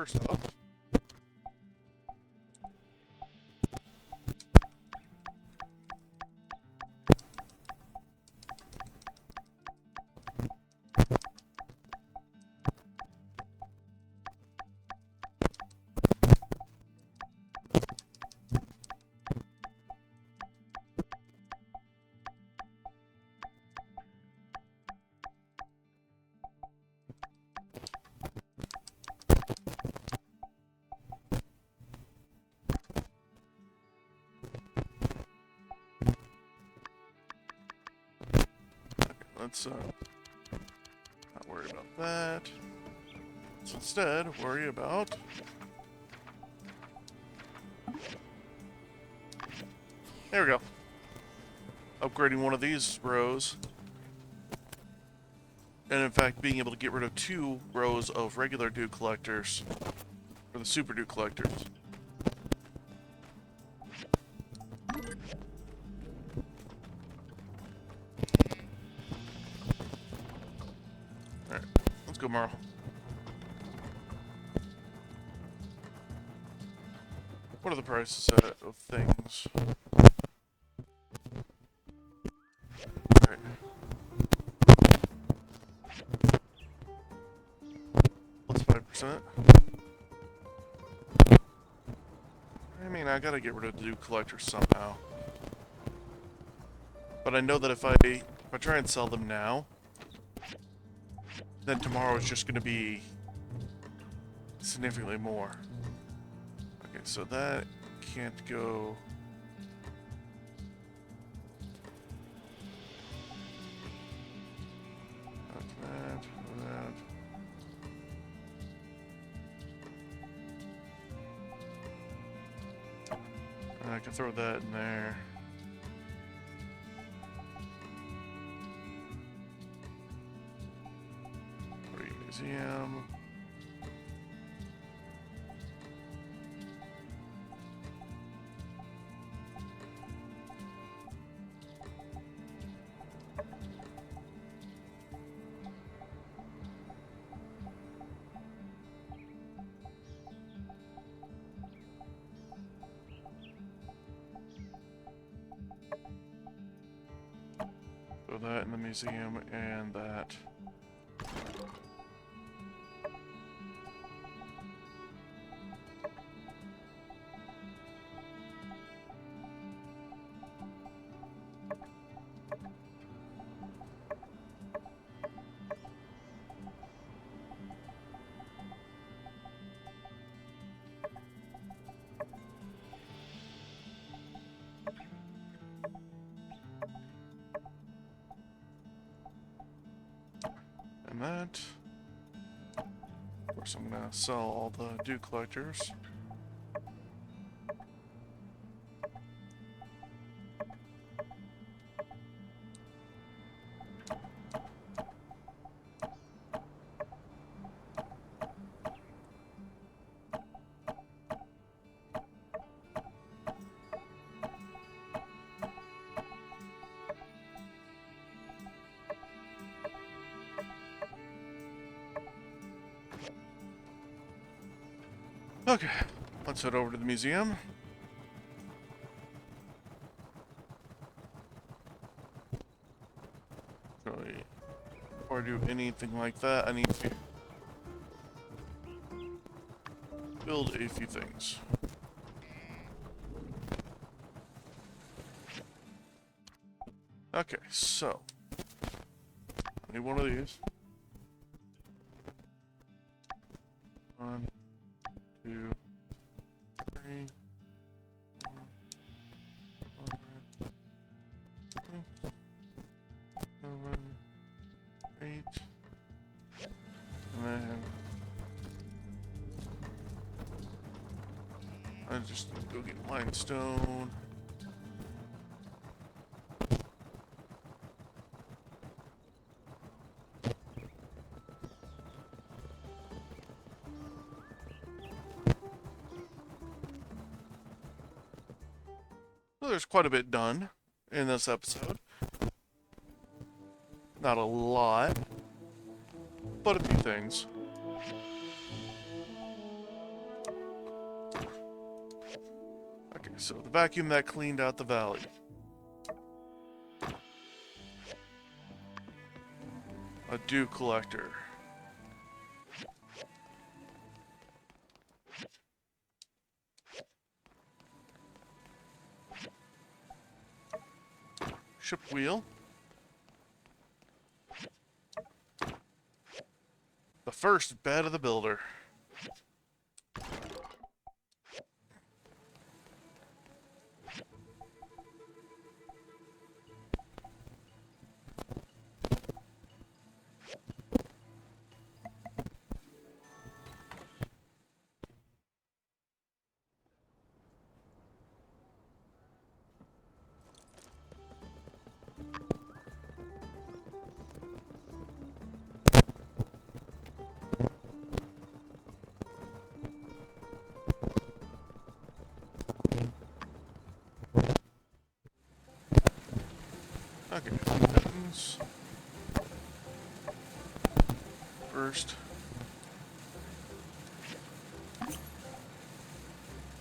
first off. Let's not worry about that. Let's instead worry about there we go. Upgrading one of these rows. And in fact being able to get rid of 2 rows of regular dew collectors. Or the super dew collectors. Alright, let's go, Marl. What are the prices of things? Alright. Plus 5%. I mean, I gotta get rid of the dew collectors somehow. But I know that if I try and sell them now, then tomorrow is just gonna be significantly more. Okay, so that can't go. That. I can throw that in there. Museum. Throw that in the museum and that. And that. Of course, I'm gonna sell all the dew collectors. Okay, let's head over to the museum. Really, before I do anything like that, I need to build a few things. Okay, so I need one of these. 1, 2, 3, 4, 5, 6, 7, 8, and then I just need to go get limestone. So there's quite a bit done in this episode. Not a lot, but a few things. Okay, so the vacuum that cleaned out the valley. A dew collector. Ship wheel. The first bed of the builder. Okay, buttons. First.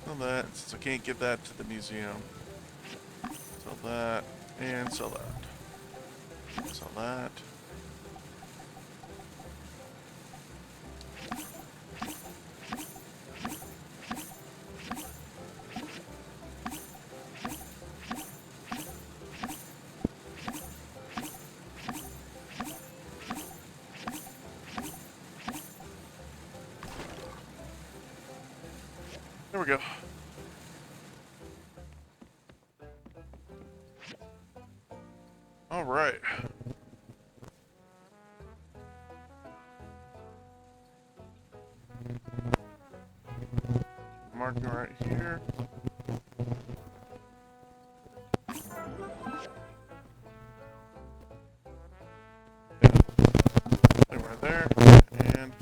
Sell that, since I can't give that to the museum. Sell that, and sell that. Sell that. There we go. All right. Marking right here. Right there, and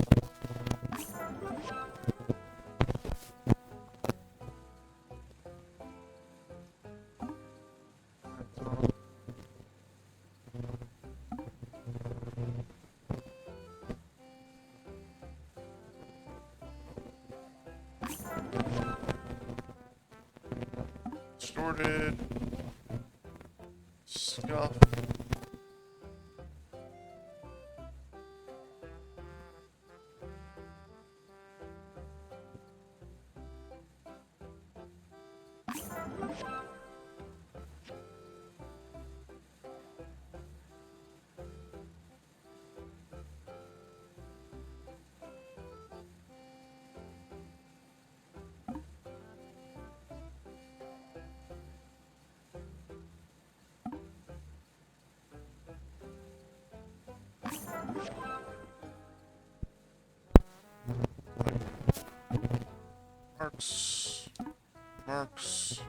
distorted, scuff. Marks. Marks.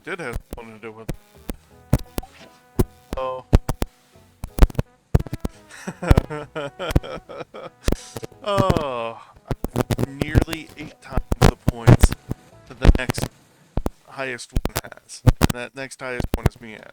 Did have something to do with it. Oh. Oh. Nearly 8 times the points that the next highest one has. And that next highest one is me at.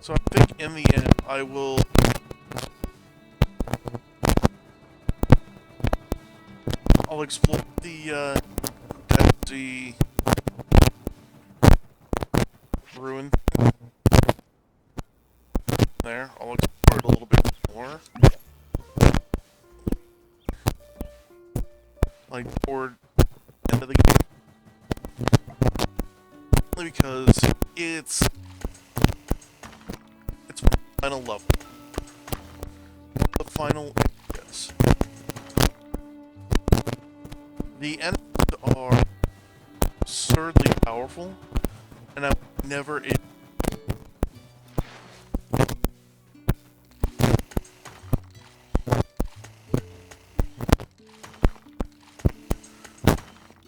So I think in the end I will I'll explore the the ruin there. I'll explore it a little bit more. Like toward the end of the game. Only because it's my final level. The final areas. The enemies are absurdly powerful, and I would never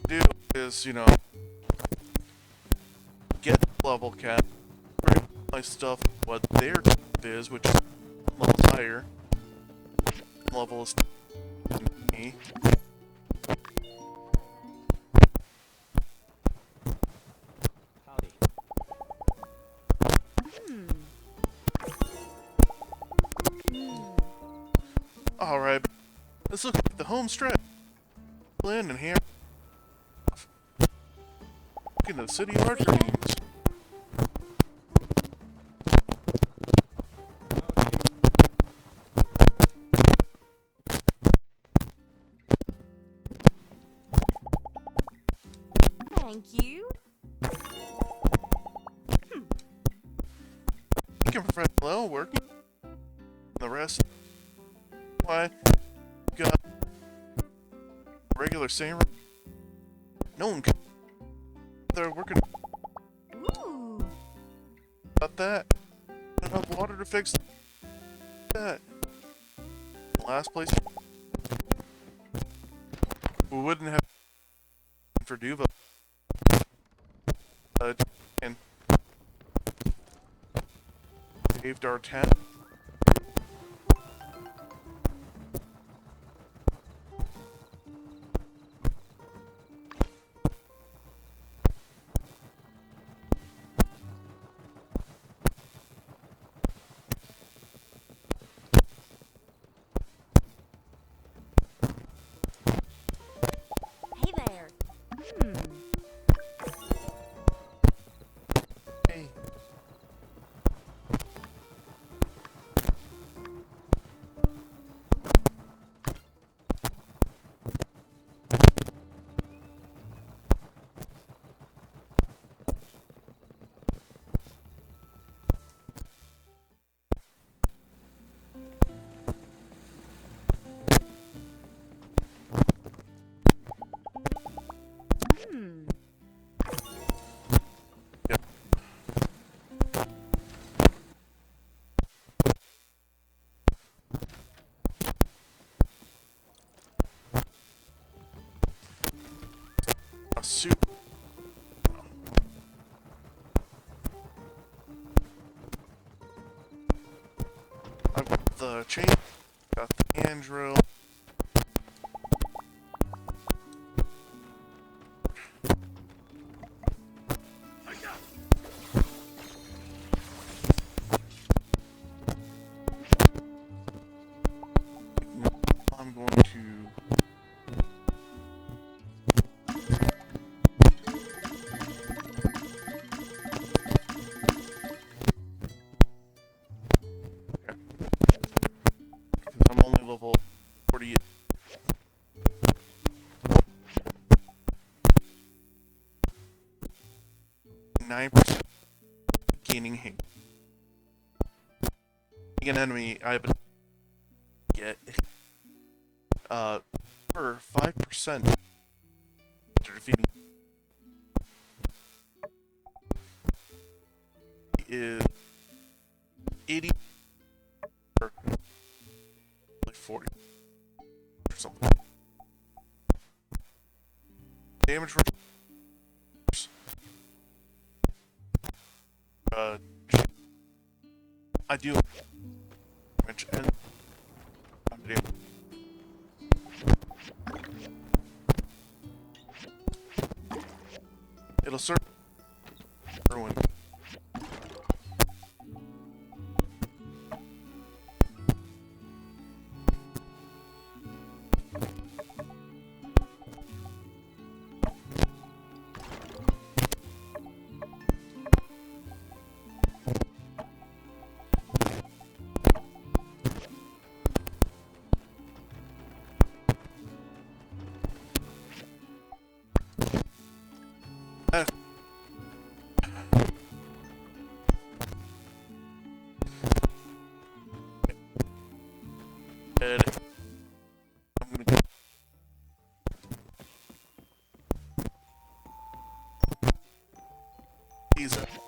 do is, you know, get the level cap, bring my stuff what their is, which is levels higher. Level is me. Alright, this looks like the home stretch. In and here. Look into the city of our dreams. Thank you. Thank you, Professor working. The rest, why, got regular samurai. No one can. They're working. Ooh. About that. Not enough water to fix that. Last place. We wouldn't have for Duva. And saved our town. Hey there. Hey. Yep. A suit. I've got the chain, got the hand drill. I'm going to I'm only level 40. 9% gaining hate. An enemy I have get for 5% after defeating is 80 or like 40 or something. Damage for I do damage and it'll serve ruin. these